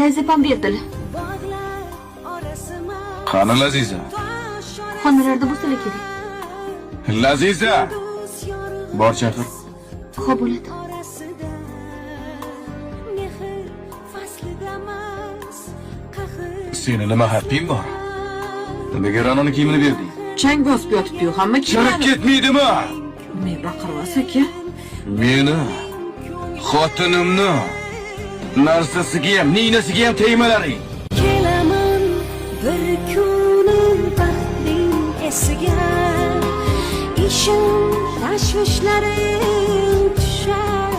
Lazipam berdilar. Qani Laziza? Xonalarda bo'lsa kerak. Laziza! Bor chaqir. Xo'p bo'ladi. Seni nima haqqing bor? Nimaga Ra'noni kiyimini berding? Chang bosib yotibdi-yu, hamma Sharaf ketmaydimi? Men baqirvas aka. Meni, xotinimni, narsasiga ham, ninasiga ham tegmalaring. Kelaman bir kunim baxting esiga, ishim tashvishlaring tushar.